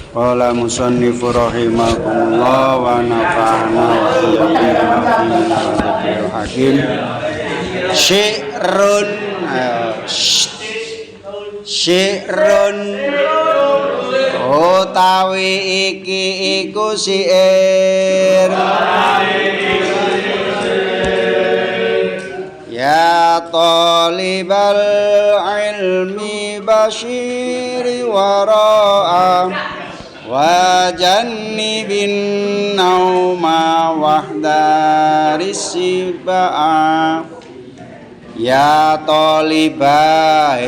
Qala musannifu rahimakumullah wa nafa'ana wa iyyakum bima hakim. Syi'run utawi iki iku syair. Ya talibal ilmi basyiri wara'a wa jannibin nauma wahdaris siba'a. Ya talibah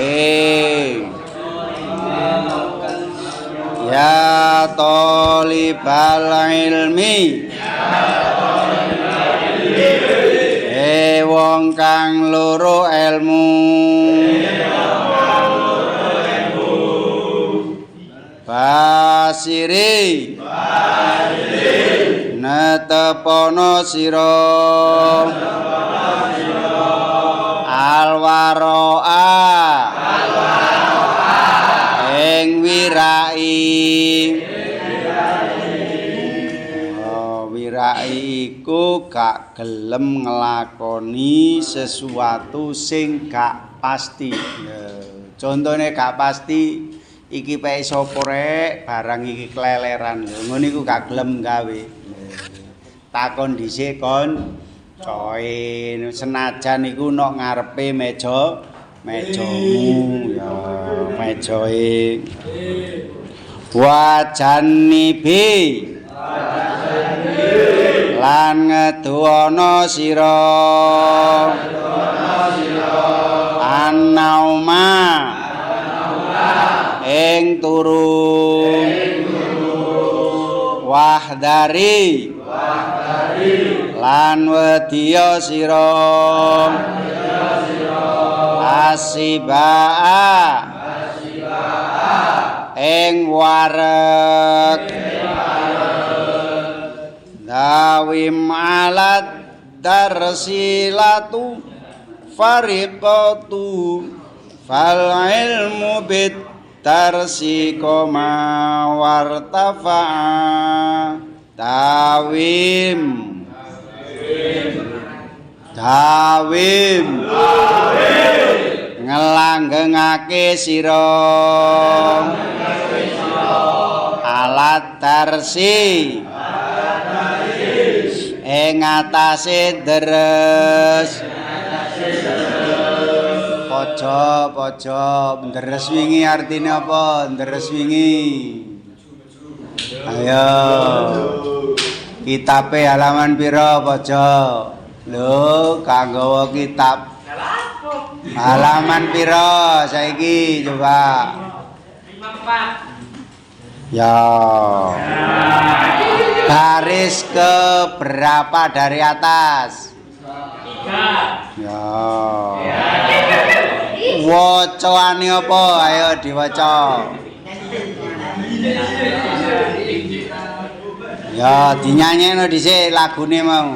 ya talibal ilmi wong kang loro ilmu basiri netepono sira alwaroa ing wirai iku gak gelem nglakoni sesuatu sing gak pasti. Contone gak pasti iki pek sapa rek barang iki keleleran. Ngono iku gak gelem gawe. Takon dhisik kon coe senajan iku nok ngarepe mejamu ya mejoe wajanibi lan ngedono sira anauma ing turu wahdari lan wedya sira asibaa ing wareg dawim alat darsilatu fariqatu fal ilmu bit darsi koma wartafa'a dawim ngelanggengake sira alat darsi ing atase deres pojok deres wingi artine apa deres wingi ayo kitabe halaman pira pojok lho kanggo kitab halaman pira saiki coba 54 ya garis ke berapa dari atas 3 ya wacaane apa ayo diwaca ya dinyanyekno dhisik lagune mau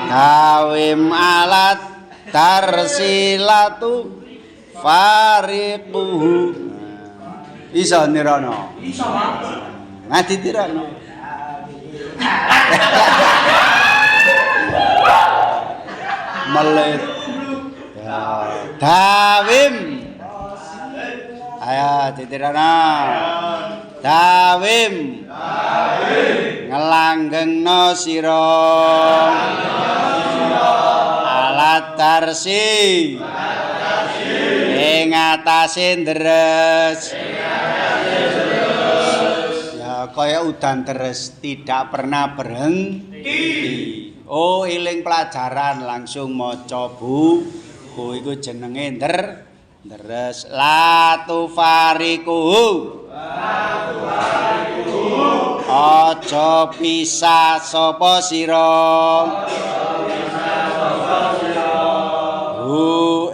Dawim alat tarsilatu fariquhu iso nirana iso Mas ditirano melet ya dawim ayo ditirana dawim ngelanggengno sira alat tarsi ing atase deres ya kaya udan deres tidak pernah berhenti. Oh eling pelajaran langsung maca buku iku jenenge deres latu fariku aja pisah sapa sira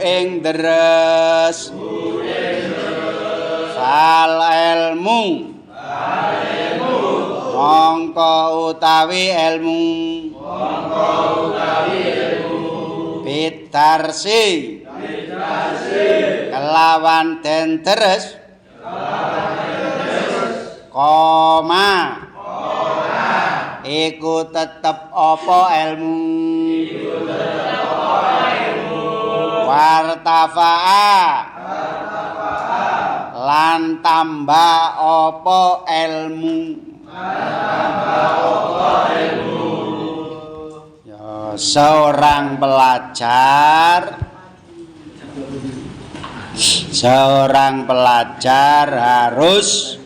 ing deres fal ilmu mongko utawi ilmu bitarsi kelawan den deres iku tetep apa ilmu wartafa'a lan tambah apa ilmu ya seorang pelajar harus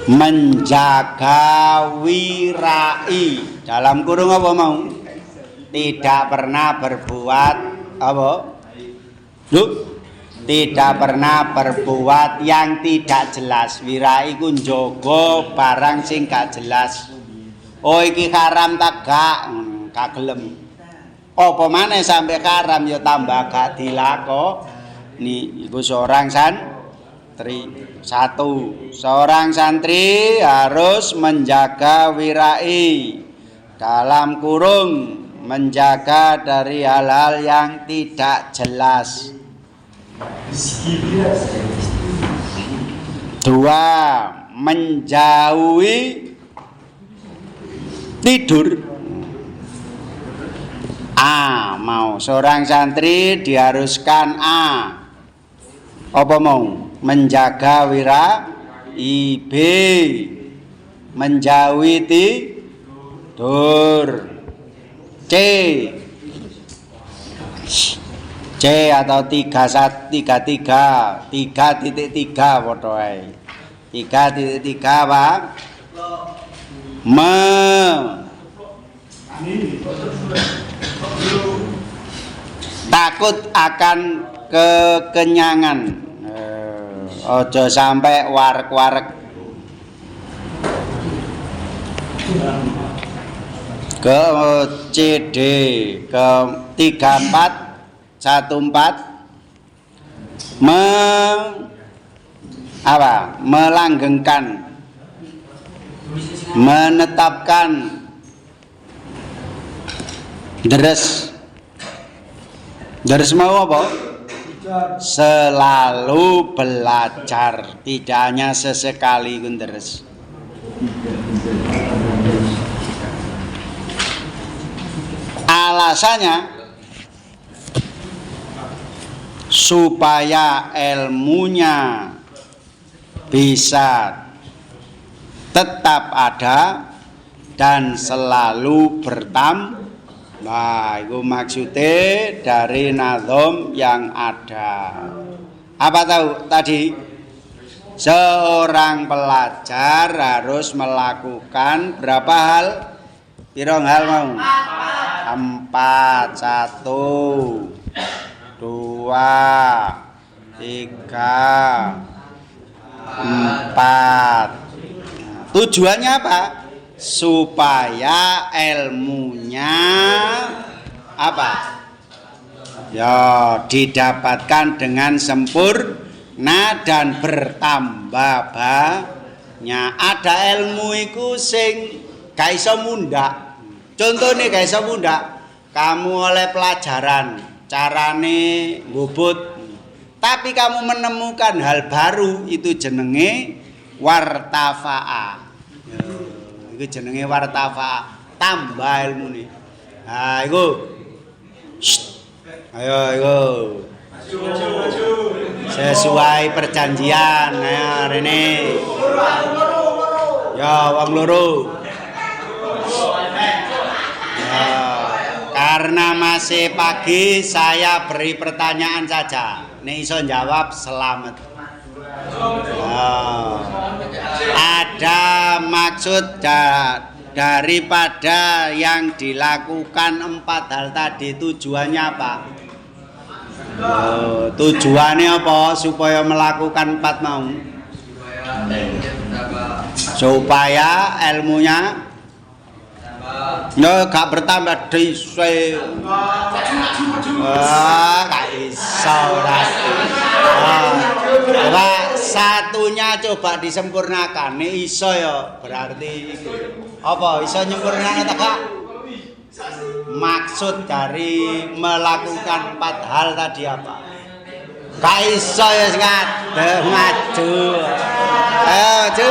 menjaga wirai dalam kurung apa mau tidak pernah berbuat apa tidak pernah berbuat yang tidak jelas. Wirai ku njogo barang sing gak jelas. Oh iki haram tak gak gelem. Apa maneh sampai haram ya tambah gak dilakoni. Iku seorang santri. Satu, seorang santri harus menjaga wirai dalam kurung menjaga dari hal-hal yang tidak jelas. Dua, menjauhi tidur. Mau seorang santri diharuskan apa mau? Menjaga wirai. B, menjauhi tidur. C atau 3.3 foto ae. 3.3 Pak. Takut akan kekenyangan. Ojo sampai warek-warek. Ke CD ke 3414 melanggengkan menetapkan deres mau apa? Selalu belajar, tidak hanya sesekali deres. Alasannya supaya ilmunya bisa tetap ada dan selalu bertambah. Itu maksudnya dari nazom yang ada. Apa tahu tadi? Seorang pelajar harus melakukan berapa hal? Pirong hal mau? 4, 1, 2, 3, 4. Tujuannya apa? Supaya ilmunya apa? Ya, didapatkan dengan sempurna dan bertambah banyak. Ada ilmu iku sing gak iso mundhak. Contohnya gak iso mundhak. Kamu oleh pelajaran carane ngubut, tapi kamu menemukan hal baru, itu jenenge wartafa'a. Itu jenenge wartafa'a, tambah ilmu nih. Nah, itu. Ayo. Sesuai perjanjian. Nah, Rene. Ya, wong loro. Karena masih pagi, saya beri pertanyaan saja. Nek iso jawab selamat. Ada maksud daripada yang dilakukan 4 hal tadi, tujuannya apa? Tujuannya apa? Supaya melakukan 4 mau. Supaya ilmunya gak bertambah dhisik. Gak iso coba satunya coba disempurnakan. Nek iso ya berarti apa? Iso nyempurnakan ta gak? Maksud dari melakukan 4 hal tadi apa? Gak iso ya sing maju. Ayo maju.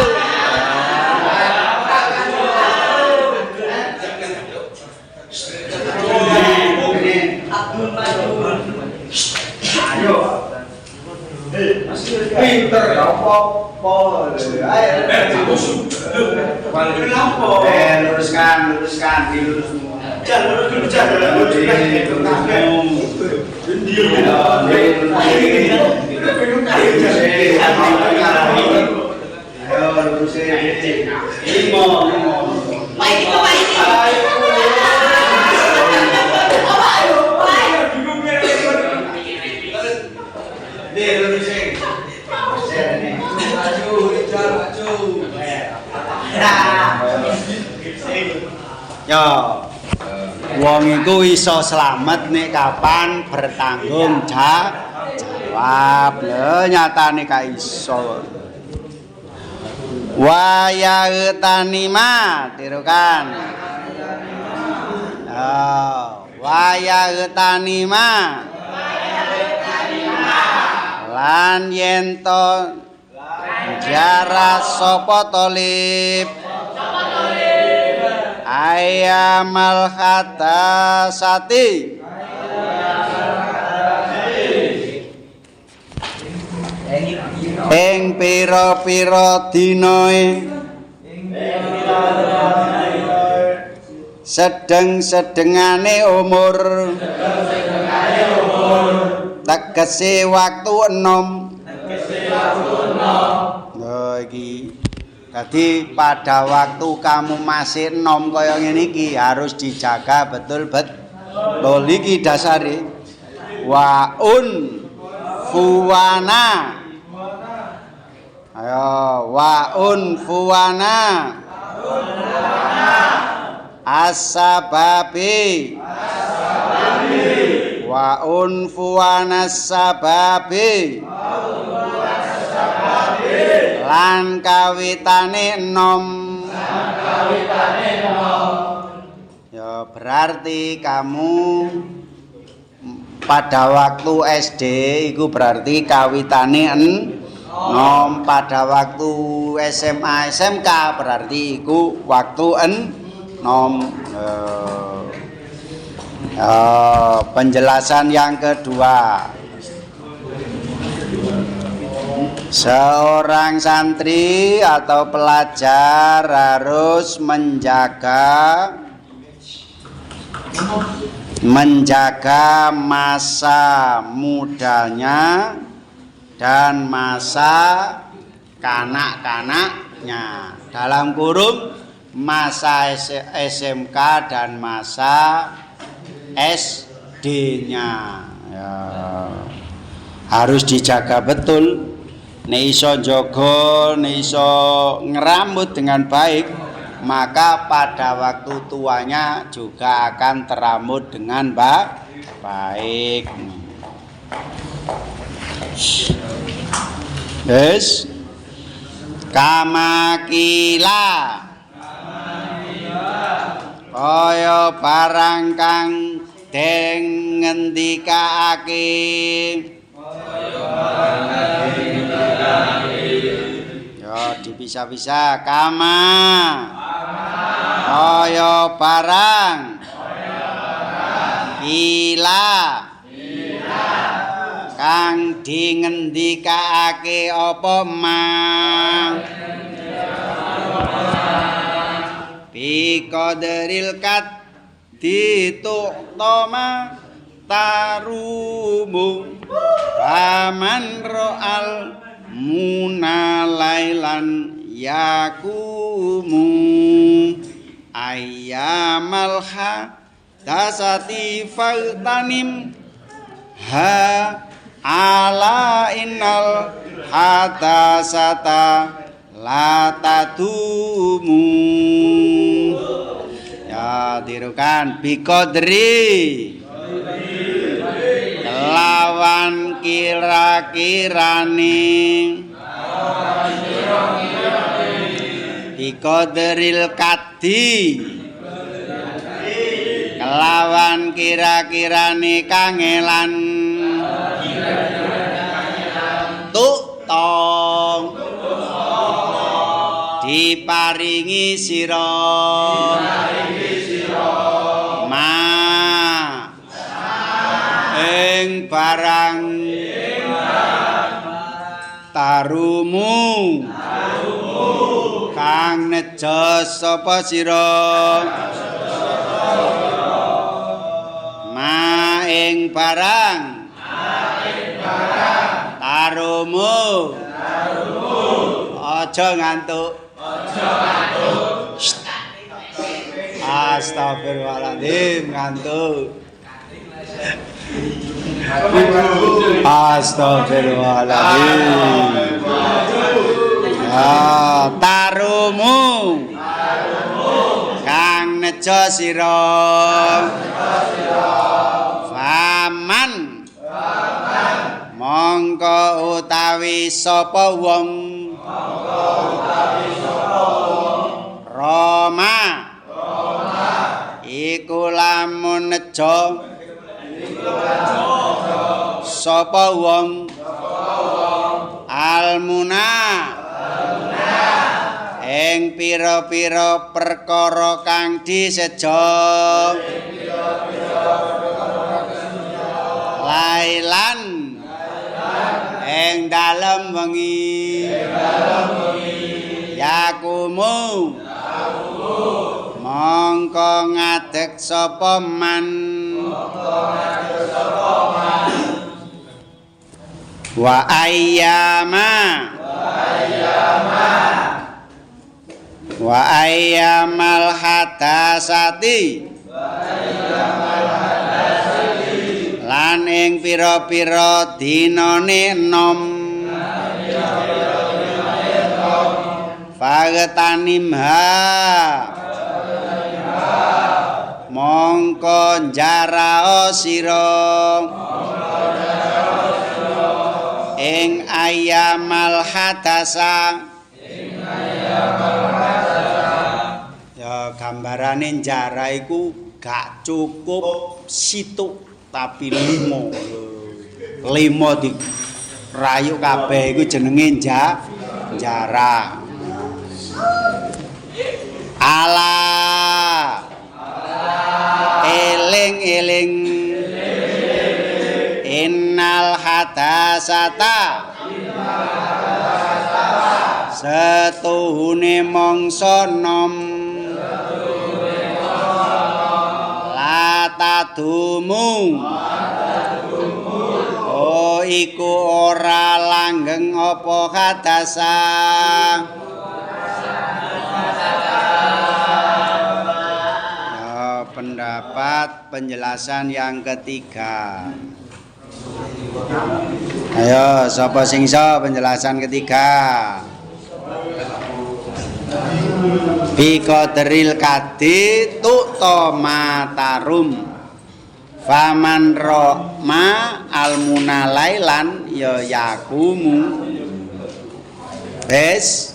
apa-apa. Luruskan, dilurus semua. Jangan lurus Ya, wong iku iso slamet nek kapan bertanggung jawab. Lho nyatane ka iso. Wa ya'tanima, tirukan. Wa ya'tanima. Lan yen to jara sapa tolib ayamal khatasati ing pira-pira dinae sedeng-sedengane umur tegese waktu enom. Oh iki jadi pada waktu kamu masih enom kaya ngene iki harus dijaga betul-betul. Iki dasare waun fuwana. Ayo waun fuwana as-sababi waun fuwana as-sababi lan kawitane enom. Ya berarti kamu pada waktu SD itu berarti kawitane enom, pada waktu SMA SMK berarti itu waktu enom. Penjelasan yang kedua, seorang santri atau pelajar harus menjaga masa mudanya dan masa kanak-kanaknya, dalam kurung masa SMK dan masa SD-nya. Ya, harus dijaga betul. Nek iso njaga, nek iso ngerambut dengan baik, maka pada waktu tuanya juga akan terambut dengan baik. Yes. Kamakila kaya barang kang den ngendikaake ya dipisah-pisah. Kama kaya barang kila kang dingendikaake apa mang biqadril kat dituktama tarumu paman ro'al munalailan yakumu ayyamal hadasati faltanim ha ala innal hadasata la tadumu. Ya tirukan biqadri lawan kira-kirane biqadril kadi kelawan kira-kirane kangelan tuk tong diparingi sira ma ing barang tarumu kang nejo sapa sira ma ing barang tarumu aja ngantuk astagfirullahaladzim ngantuk astagfirullahaladzim tarumu kang nejo sira faman mongko utawi sapa wong Roma iku lamun nejo sapa wong almuna ing pira-pira perkara kang disejo lailan ing dalem wengi yakumu mongko ngadeg sapa man wa ayyamal hadasati lan ing pira-pira dinane enom fagetanimha mongko njarao sira ing ayamal hadasa ya gambarane njara iku gak cukup situ tapi 5 dirayu kabeh iku jenenge njara ala eling innal hadasata setuhune mangsa nom la tadumu oh iku ora langgeng apa hadasa pendapat penjelasan yang ketiga. Ayo, sapa sing iso penjelasan ketiga? Bi qadril kadi tu'ta matarum. Faman roma almuna lailan ya yakumu. Wes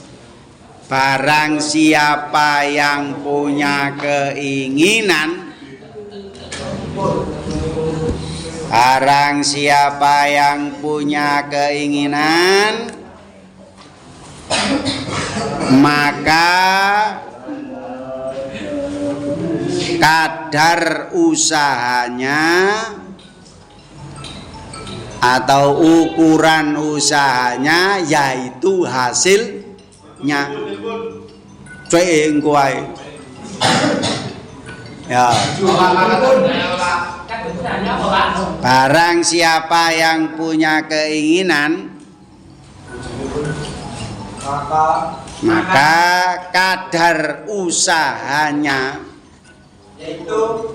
barang siapa yang punya keinginan barang siapa yang punya keinginan maka kadar usahanya atau ukuran usahanya yaitu hasilnya engko ae ya barang siapa yang punya keinginan maka kadar usahanya yaitu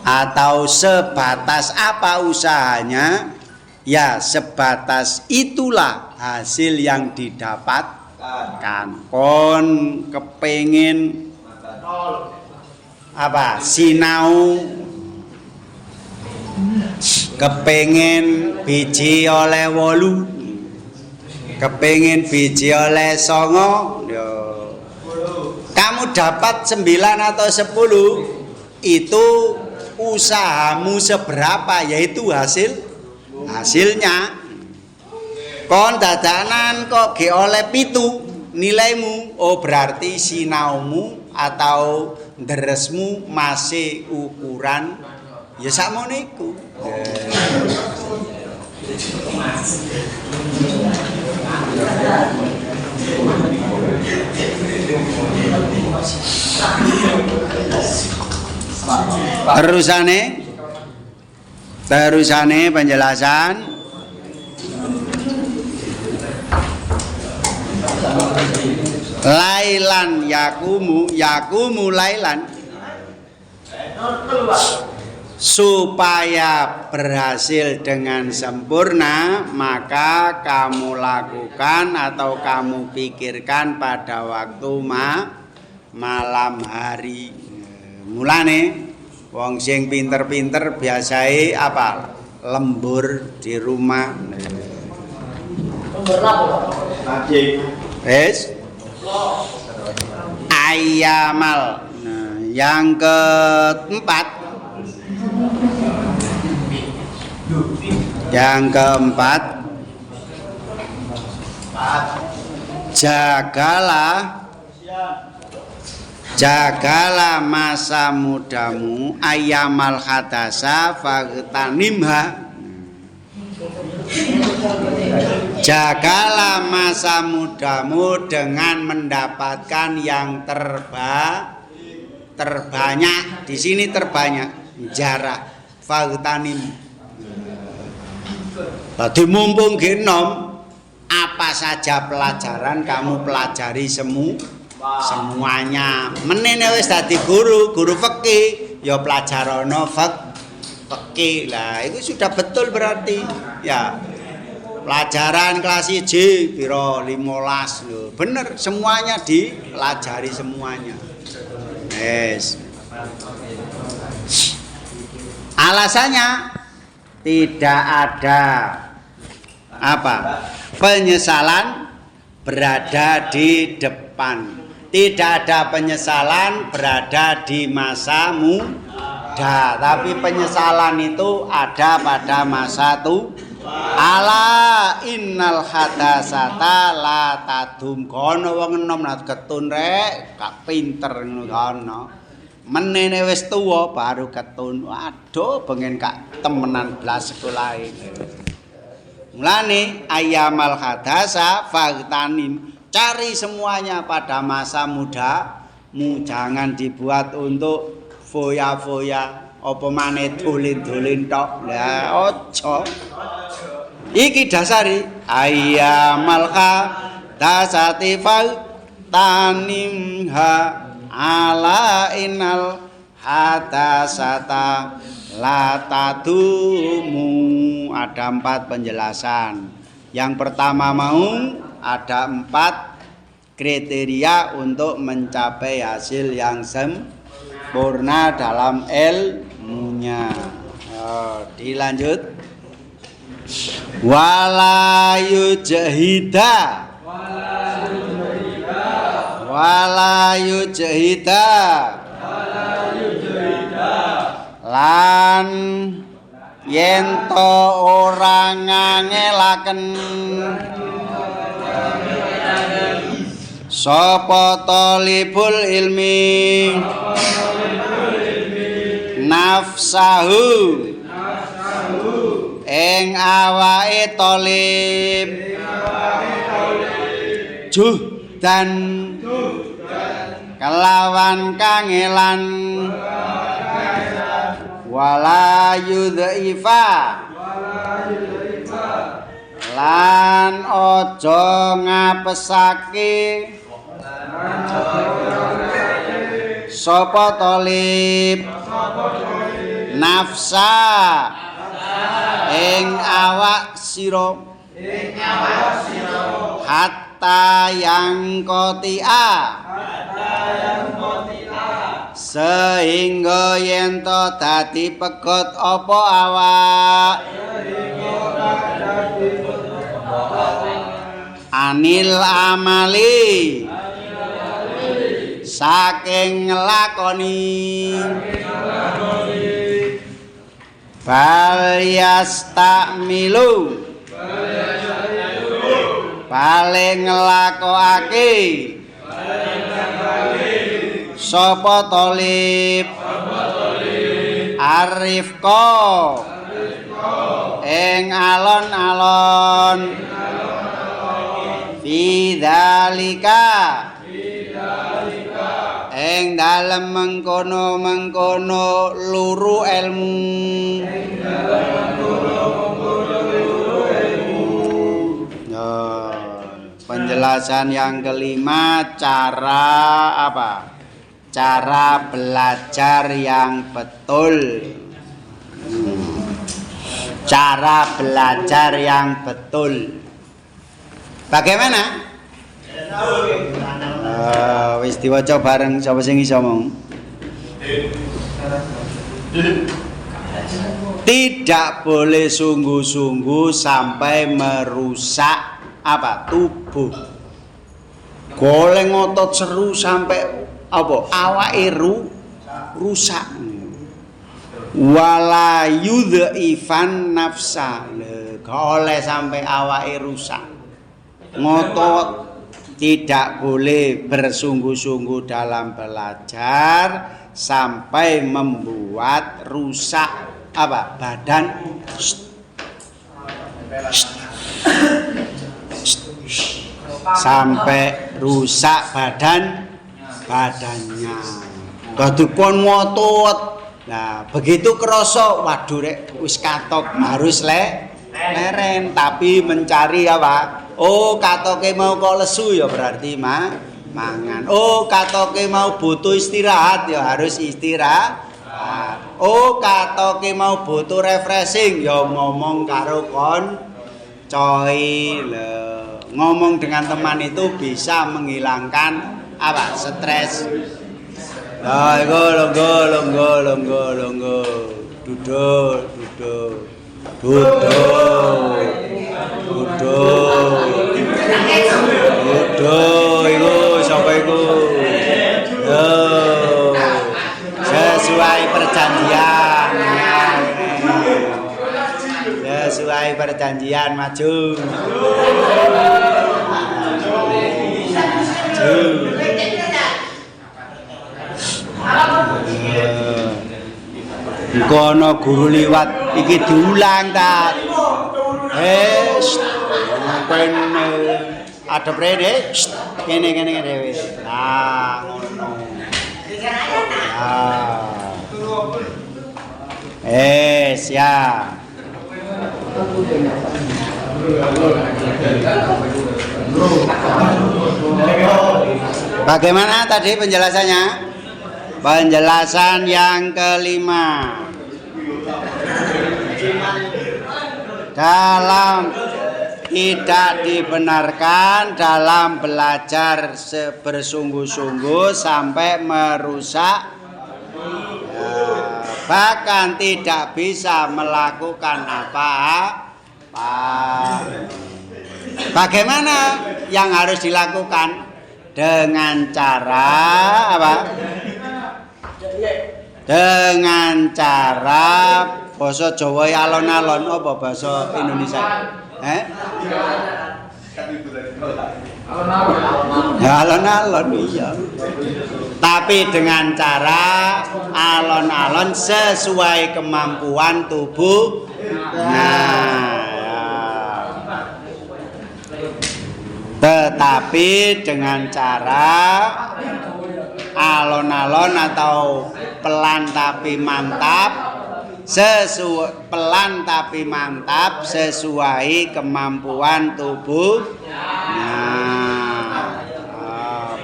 atau sebatas apa usahanya ya sebatas itulah hasil yang didapatkan. Kon kepengin apa sinau kepengin biji oleh 8 kepengin biji oleh 9 yo kamu dapat 9 atau 10 itu usahamu seberapa yaitu hasilnya kon dadanan kok ge oleh 7 nilaimu oh berarti sinaumu atau deresmu masih ukuran ya sakmono iku Terusane penjelasan lailan yakumu lailan supaya berhasil dengan sempurna, maka kamu lakukan atau kamu pikirkan pada waktu malam hari. Mulane wong sing pinter-pinter biasae apa? Lembur di rumah. Lembur apa? Wes. Ayamal. Nah, yang keempat jagalah masa mudamu ayamal hadasa faghtanimha. Jagalah masa mudamu dengan mendapatkan yang terbanyak. Di sini terbanyak jarak faghtanim. Tadi mumpung genom, apa saja pelajaran kamu pelajari semuanya. Menene wis dadi guru fikih, ya pelajarana fikih. Lah itu sudah betul berarti. Ya. Pelajaran kelas 1 piro 15 lho. Bener semuanya dipelajari semuanya. Yes. Alasannya tidak ada penyesalan berada di depan. Tidak ada penyesalan berada di masa muda, tapi penyesalan itu ada pada masa ala innal hadasata la tadum. Kono wong enom nak ketun rek, gak pinter ngono kono. Menene wis tuwa baru ketun. Waduh, pengen kak temenan blas sekolahe. Mulane ayamal hadasa faghtanim. Cari semuanya pada masa mudamu, jangan dibuat untuk foya-foya apa maneh dolin-dolin tok. Lah ojo. Iki dasari ayamal hadasati faghtanimha ala innal hadasata la tadumu. Ada 4 penjelasan. Yang pertama ada 4 kriteria untuk mencapai hasil yang sempurna dalam ilmunya. Dilanjut. Wala yujahida lan yento ora ngangelaken sapa talibul ilmi nafsahu ing awake talib juhdan kelawan kangelan wala yudhifa lan ojo ngapesake sapa talib nafsa ing awak sira hatta yang kotia sehingga yen to dadi pegot apa awak anil amali saking nglakoni bal yastamilu paling nglakokake sapa talib arifqa ing alon-alon fi dzalika ing dalem mengkono luru ilmu penjelasan yang kelima cara apa? Cara belajar yang betul. Cara belajar yang betul. Bagaimana? Wis diwaca bareng sapa sing iso ngomong. Tidak boleh sungguh-sungguh sampai merusak apa? Tubuh. Goleng otot seru sampai apa? Awake rusak. Wala yudhifan nafsa. Gak oleh sampai awake rusak. Ngotot tidak boleh bersungguh-sungguh dalam belajar sampai membuat rusak apa? Badan. Sampai rusak badannya. Dadi kon ngotot. Nah, begitu kerasa waduh rek wis katok harus leren tapi mencari apa? Oh, katoke mau kok lesu ya berarti mangan. Oh, katoke mau butuh istirahat ya harus istirahat. Oh, katoke mau butuh refreshing ya ngomong karo coy. Ngomong dengan teman itu bisa menghilangkan apa? Stres. Lah iku longgo. Duduk. Iku sapa iku? Sesuai perjanjian maju. Kono guru liwat iki diulang ta. Ben adep rene. Kene wis. Nah, ngono. Siap. Bagaimana tadi penjelasannya? Penjelasan yang kelima. Dalam tidak dibenarkan dalam belajar bersungguh-sungguh sampai merusak bahkan tidak bisa melakukan apa-apa. Bagaimana yang harus dilakukan? Dengan cara apa? Dengan cara basa Jawa alon-alon apa basa Indonesia? Ya alon-alon iya. Tapi dengan cara alon-alon sesuai kemampuan tubuh. Nah, tetapi dengan cara alon-alon atau pelan tapi mantap sesuai kemampuan tubuh. Nah,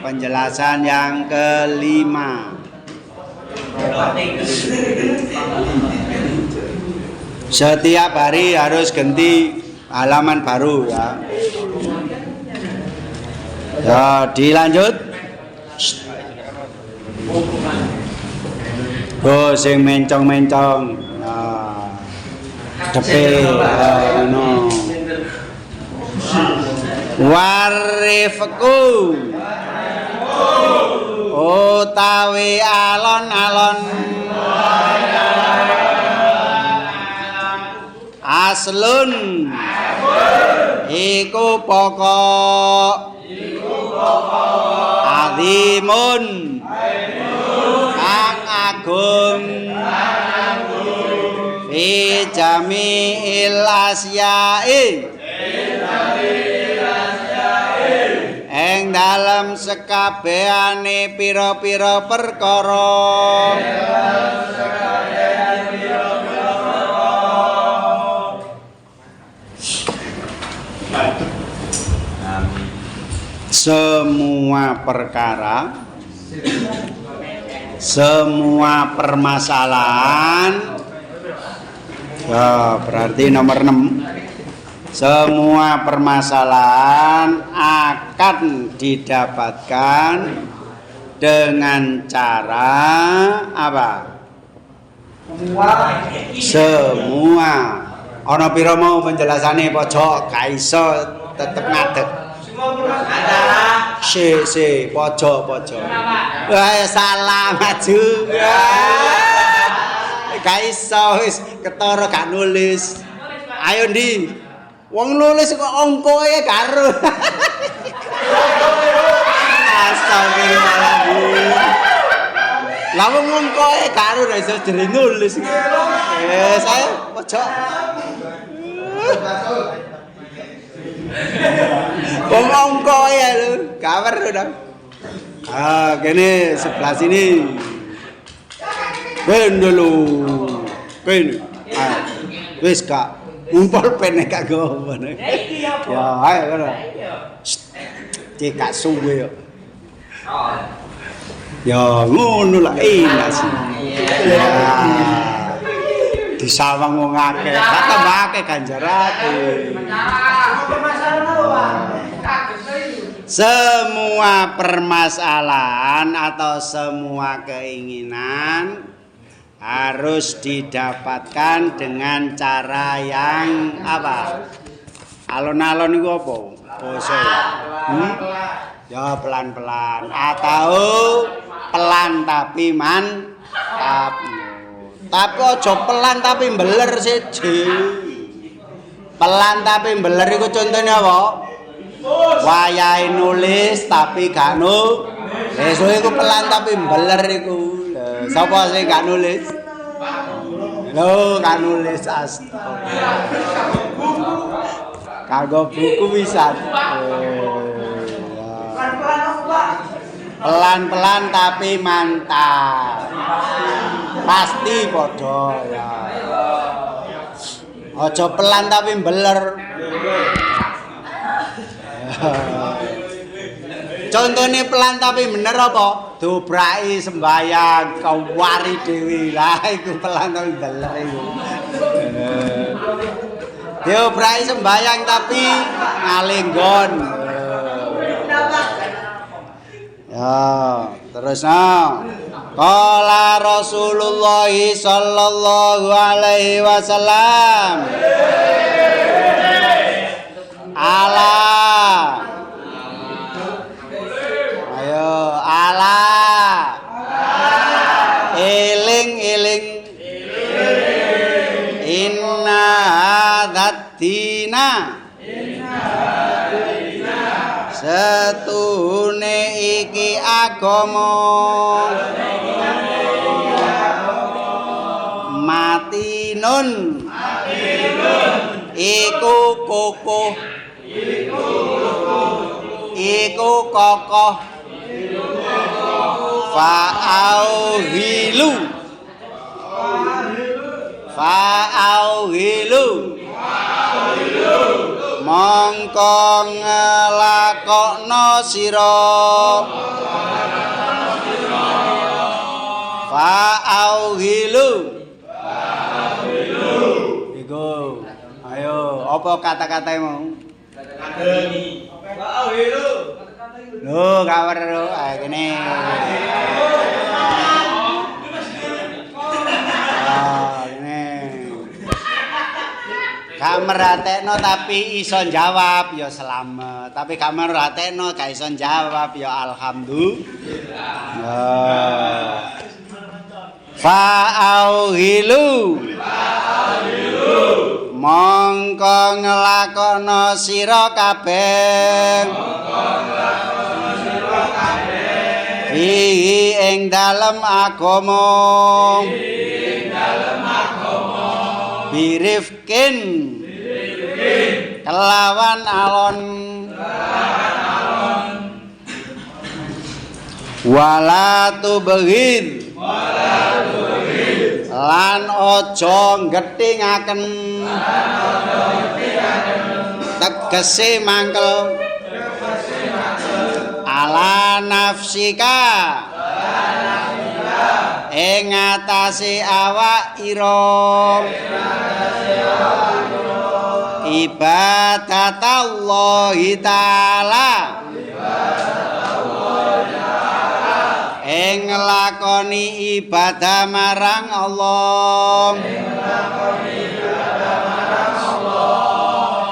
penjelasan yang kelima. Setiap hari harus ganti halaman baru ya. Ya, dilanjut. Oh, sing mencong-mencong. Nah, depe ngono. Warifku. Utawi alon-alon. Aslun. Iku pokok. Azimun kang agung fi jami'il asyai ing dalem sekabehane pira-pira perkara semua perkara, semua permasalahan. Ya, berarti nomor 6. Semua permasalahan akan didapatkan dengan cara apa? Semua. Ana pira mau penjelasane pojok gak iso tetep ngadeg. Si pojok. Wah, salah maju. Gak iso wis ketara gak nulis. Ayo ndi. Wong nulis kok angkoe karo. Astagfirullahaladzim. Lah wong angkoe karo ra iso jere nulis. Saya pojok. Wong angkoe lho, kawer lho. Kene sebelah sini. Ben dulu. Kene. Wis gak ngumpul pen gak gowo. Ya, ayo ngono. Cek gak suwe yo. Ya ngono lah enak sih. Ya. Disawang wong akeh, gak tambah akeh ganjarane. Semua permasalahan atau semua keinginan harus didapatkan dengan cara yang apa? Alon-alon itu apa? Basa. Ya pelan-pelan atau pelan tapi mantap. Tapi aja pelan tapi mbeler siji. Pelan tapi mbeler iku contone apa? Wayahe nulis tapi gak nulis. Iku pelan tapi mbeler iku. Sapa sing gak nulis? Lho, gak nulis astagfirullah. Kanggo buku wisan. Pelan-pelan tapi mantap. Pasti padha ya. Aja pelan tapi mbeler. Contohnya pelan tapi bener apa? Dobraki sembayang kawari dewi lah iku pelan tapi bener iku. Dobraki sembayang tapi ngalenggon. Ya, terus qala Rasulullah sallallahu alaihi wasallam. Allah. Ayo Allah. Eling. Inna hadzina. Setune iki agama. Matinun. Iku kokoh. Iku kokoh. Fa'auhilu mongko nglakokno sira fa'auhilu iku ayo apa kata-katae mau fa'auhilu lho kawer kene gak merhatekno tapi iso jawab ya selamat. Tapi gak merhatekno gak iso jawab ya alhamdulillah. Fa'auhilu mongko nglakokno sira kabeh fihi ing dalem agama birifkin kelawan alon Wala tubghid lan aja gethingaken tegese mangkel ala nafsika ing atase awak ira ibadatallahi taala ing nglakoni ibadah marang Allah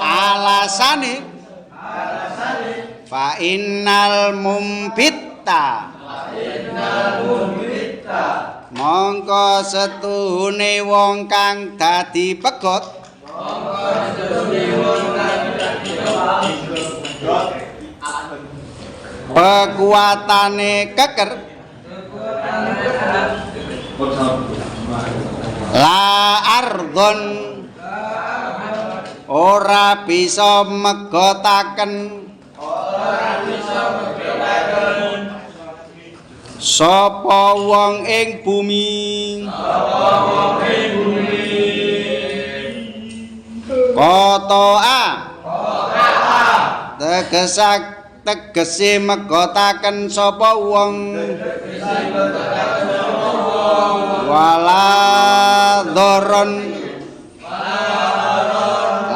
alasane fa innal mumpitta mongko setuhune wong kang dadi pegot pekuatane keker la ardon ora bisa megotaken sapa wong ing bumi kotoa tegese megotaken sapa wong wala doron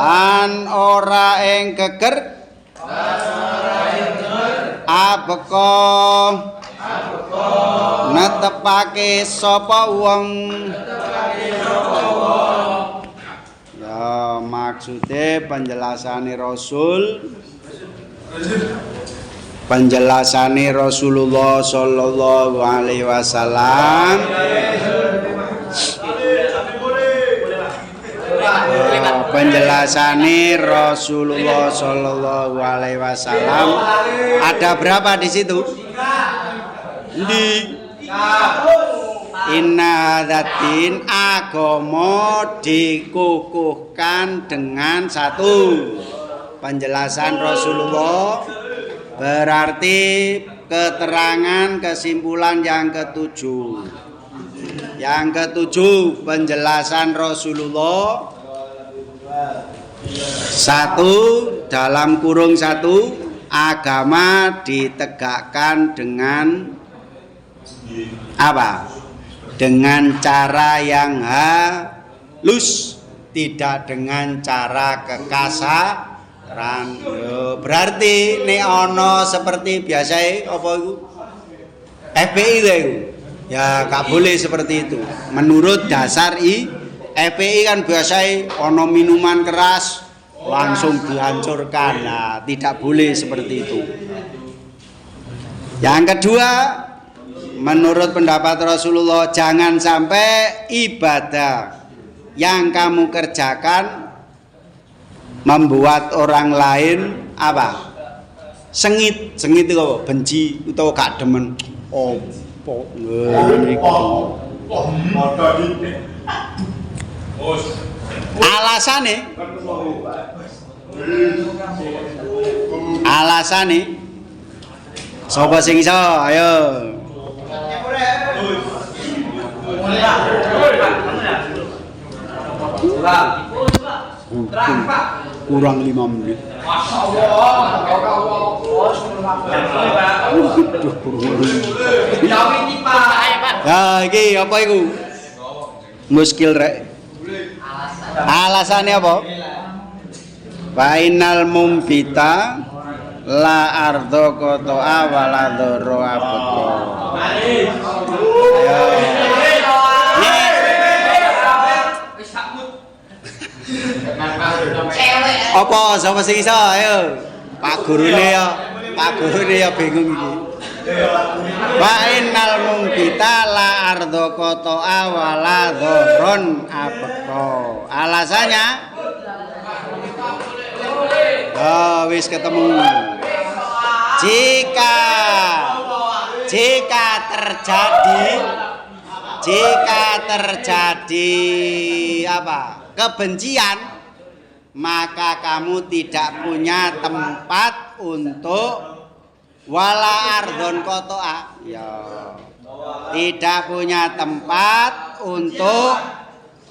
lan ora ing geger abeka netepake sapa wong ya maksude penjelasane Rasulullah sallallahu alaihi wasallam penjelasane Rasulullah sallallahu alaihi wasallam ada berapa di situ? Di inna hadatin agama dikukuhkan dengan satu penjelasan Rasulullah berarti keterangan kesimpulan yang ketujuh. Yang ketujuh penjelasan Rasulullah satu dalam kurung satu agama ditegakkan dengan apa? Dengan cara yang halus, tidak dengan cara kekasaran. Berarti nek ono seperti biasa apa itu? FPI itu. Ya gak boleh seperti itu. Menurut dasar FPI kan biasa ono minuman keras langsung dihancurkan. Nah, tidak boleh seperti itu. Yang kedua, menurut pendapat Rasulullah jangan sampai ibadah yang kamu kerjakan membuat orang lain apa? Sengit itu apa? Benci atau gak demen. Alasane sapa sing iso ayo kurang 5 menit. Ya iki apa iku? Muskil rek. Alasane apa? Bainal mumbita la ardo kotoa wala doro abeko. Apa sapa sing iso ayo Pak gurune ya bingung iki. Bainal mumbita la ardo kotoa wala doron abeko. Alasannya wis ketemu. Jika terjadi apa? Kebencian, maka kamu tidak punya tempat untuk wala ardon kotoa, ya tidak punya tempat untuk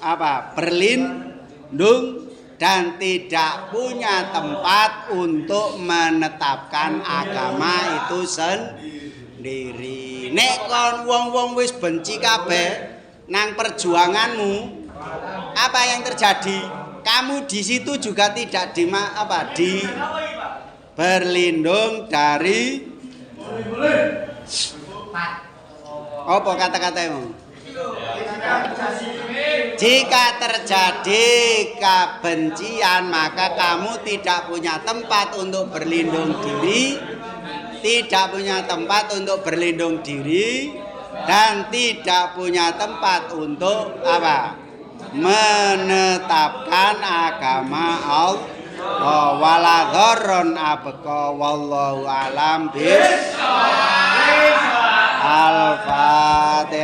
apa berlindung dan tidak punya tempat untuk menetapkan agama itu sendiri. Nek kon wong-wong wis benci kabeh nang perjuanganmu, apa yang terjadi? Kamu di situ juga tidak di berlindung dari apa kata-katamu? Jika terjadi kebencian, maka kamu tidak punya tempat untuk berlindung diri, tidak punya tempat untuk berlindung diri, dan tidak punya tempat untuk apa? Menetapkan agama Allah. Wala dharron abqa wallahu alam bis. Al-Fatihah.